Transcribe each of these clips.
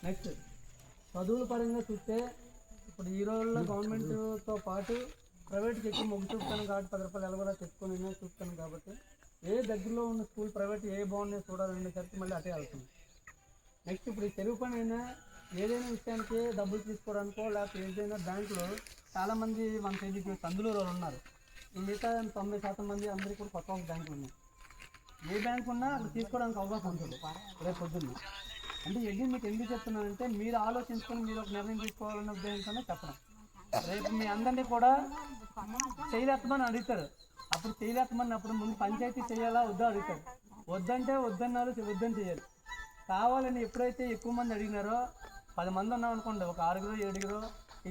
Next చదువుల పరంగా చూస్తే ఇప్పుడు ఈ రోజుల్లో గవర్నమెంట్తో పాటు ప్రైవేట్కి ఎక్కువ మొగ్గు చూపుతాను కాబట్టి 10 రూపాయలు ఎలా కూడా తెచ్చుకొని చూస్తాను కాబట్టి ఏ దగ్గరలో ఉన్న స్కూల్ ప్రైవేట్ ఏ బాగున్నాయో చూడాలనేసరికి మళ్ళీ అటే వెళ్తుంది. నెక్స్ట్ ఇప్పుడు ఈ చెరువు పని అయినా ఏదైనా విషయానికి డబ్బులు తీసుకోవడానికో లేకపోతే ఏదైనా బ్యాంకులో చాలామంది మన తెలియదు సందులో వాళ్ళు ఉన్నారు. ఈ మిగతా 90% మంది అందరికీ కూడా కొత్త బ్యాంకులు ఉన్నాయి. ఏ బ్యాంక్ ఉన్నా అక్కడ తీసుకోవడానికి అవకాశం ఉంటుంది రేపు పొద్దున్న. అంటే మీకు ఎందుకు చెప్తున్నానంటే మీరు ఆలోచించుకొని మీరు ఒక నిర్ణయం తీసుకోవాలన్న ఉద్దేశంతోనే చెప్పడం. రేపు మీ అందరినీ కూడా చేయలేకమని అడుగుతారు. అప్పుడు చేయలేకమన్నప్పుడు ముందు పంచాయతీ చేయాలా వద్దా అడుగుతారు. వద్దంటే వద్దన్నారు, వద్దని చేయాలి. కావాలని ఎప్పుడైతే ఎక్కువ మంది అడిగినారో 10 మంది ఉన్నాం అనుకోండి, ఒక 6గురు 7గురు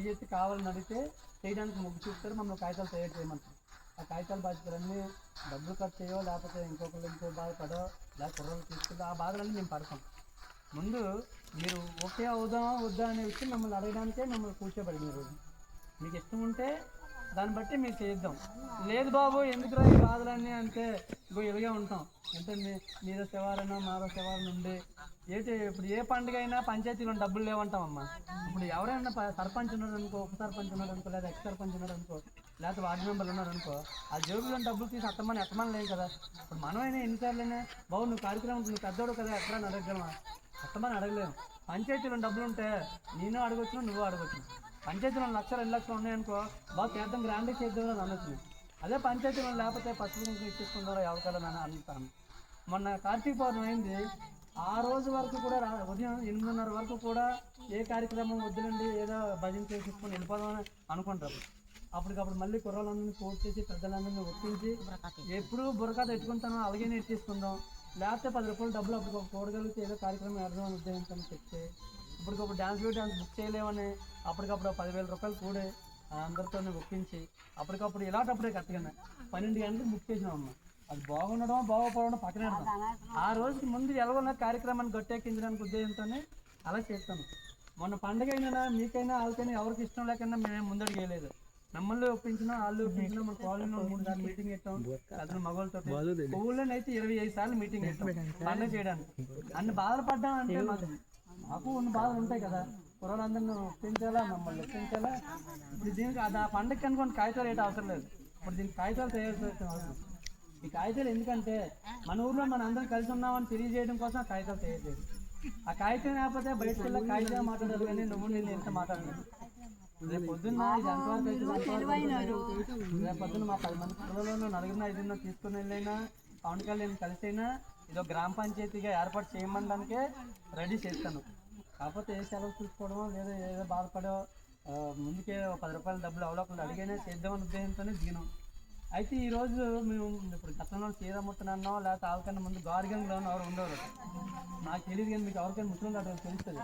చేసి కావాలని అడిగితే చేయడానికి మొగ్గు చూపుతారు. మమ్మల్ని కాగితాలు తయారు చేయమంటారు. ఆ కాగితాలు బాధ్యతలన్నీ డబ్బులు ఖర్చు చేయో లేకపోతే ఇంకో బాధపడో లేకపోతే కుర్రలు తీసుకుంటే ఆ బాధలన్నీ మేము పడతాం. ముందు మీరు ఓకే అవుదామా వద్దా అనే విషయం మమ్మల్ని అడగడానికే మమ్మల్ని కూర్చోబడి మీరు మీకు ఇష్టం ఉంటే దాన్ని బట్టి మీరు చేద్దాం. లేదు బాబు ఎందుకురా ఈ బాధలన్నీ అంటే ఇలాగే ఉంటాం. అంటే మీదో శివారనో మాదో శివారణ ఉండి ఏంటి ఇప్పుడు ఏ పండుగ అయినా పంచాయతీలో డబ్బులు లేవంటామమ్మా. ఇప్పుడు ఎవరైనా సర్పంచ్ ఉన్నాడు అనుకో, ఉప సర్పంచ్ ఉన్నాడు అనుకో, లేదా ఎక్స్ సర్పంచ్ ఉన్నాడు అనుకో, లేకపోతే వార్డు మెంబర్లు ఉన్నారు అనుకో, ఆ జేబులో డబ్బులు తీసి ఎత్తమని లేవు కదా. ఇప్పుడు మనమైనా ఎన్నిసార్లైనా బాబు నువ్వు కార్యక్రమం నువ్వు పెద్దోడు కదా ఎక్కడ అడగగలమా? అత్తమని అడగలేము. పంచాయతీలో డబ్బులు ఉంటే నేను అడగొచ్చు, నువ్వు అడగొచ్చు. పంచాయతీలో 1 లక్ష 2 లక్షలు ఉన్నాయనుకో, బాగా చేద్దాం గ్రాండ్గా చేద్దాం అని అనొచ్చు. అదే పంచాయతీలో లేకపోతే పసుపు ఇచ్చేసుకుంటారో ఎవరికైనా అంటాను. మొన్న కార్తీక పౌర్ణమి అయింది. ఆ రోజు వరకు కూడా ఉదయం 8:30 వరకు కూడా ఏ కార్యక్రమం వద్దులండి ఏదో భజన చేసేసుకొని వెళ్ళిపోదామని అనుకుంటారు. అప్పటికప్పుడు మళ్ళీ కుర్రలందరినీ పోస్ట్ చేసి పెద్దలందరినీ ఒప్పించి ఎప్పుడు బుర్రకథ పెట్టుకుంటానో అలాగే నేర్చేసుకుందాం. లేకపోతే 10 రూపాయలు డబ్బులు అప్పుడు కూడగలిగితే ఏదో కార్యక్రమం వేద్దామని ఉద్దేశంతో చెప్తే ఇప్పటికప్పుడు డ్యాన్స్ బుక్ చేయలేమని అప్పటికప్పుడు 10,000 రూపాయలు కూడా అందరితో ఒప్పించి అప్పటికప్పుడు ఇలాంటప్పుడే కరెక్ట్గా 12 గంటలకు బుక్ చేసినామమ్మా. అది బాగుండడం బాగోపోవడం పక్కన పెడతాం. ఆ రోజుకి ముందు ఎలాగొన్న కార్యక్రమాన్ని గట్టెక్కించడానికి ఉద్దేశంతోనే అలా చేస్తాను. మొన్న పండుగ అయినా మీకైనా వాళ్ళకైనా ఎవరికి ఇష్టం లేకన్నా మేమేం ముందడుగు వేయలేదు. మమ్మల్ని ఒప్పించినా వాళ్ళు ఒప్పించినా మన కాలనీలో 3 సార్లు మీటింగ్ పెట్టాం. అతను మగవాళ్ళతో ఊళ్ళోనైతే 25 సార్లు మీటింగ్ పెట్టాం పండుగ చేయడానికి. అన్ని బాధలు పడ్డామంటే మాకు ఉన్న బాధలు ఉంటాయి కదా. కుర్రలందరినీ ఒప్పించాలా, మమ్మల్ని ఒప్పించాలా. ఇప్పుడు దీనికి ఆ పండుగ అనుకోండి కాగితాలు ఏంటి అవసరం లేదు. ఇప్పుడు దీనికి కాగితాలు తయారు చేసిన అవసరం. ఈ కాగితాలు ఎందుకంటే మన ఊర్లో మన అందరం కలిసి ఉన్నామని తెలియజేయడం కోసం ఆ కాగితాలు తయారు చేయాలి. ఆ కాగితం లేకపోతే బయటకు వెళ్ళి కాగితం మాట్లాడాలి కానీ నువ్వు నేను ఎంత మాట్లాడలేదు. రేపు పొద్దున్న ఇది ఎంతవరకు రేపు పొద్దున్న మా 10 మంది పిల్లలను 4 5 తీసుకుని వెళ్ళైనా పవన్ కళ్యాణ్ కలిసైనా ఇదో గ్రామ పంచాయతీగా ఏర్పాటు చేయమనడానికే రెడీ చేస్తాను. కాకపోతే ఏ సెలవు చూసుకోవడమో లేదా ఏదో బాధపడో ముందుకే 10 రూపాయల డబ్బులు అవలోకలు అడిగైనా చేద్దామని ఉద్దేశంతోనే దిగినాం. అయితే ఈరోజు మేము ఇప్పుడు గతంలో శ్రీరాముతున్నానో లేకపోతే వాళ్ళకన్నా ముందు గార్గంలోనో ఎవరు ఉండేవారు నాకు తెలియదు. కానీ మీకు ఎవరికైనా ముస్లిం తెలుస్తుంది.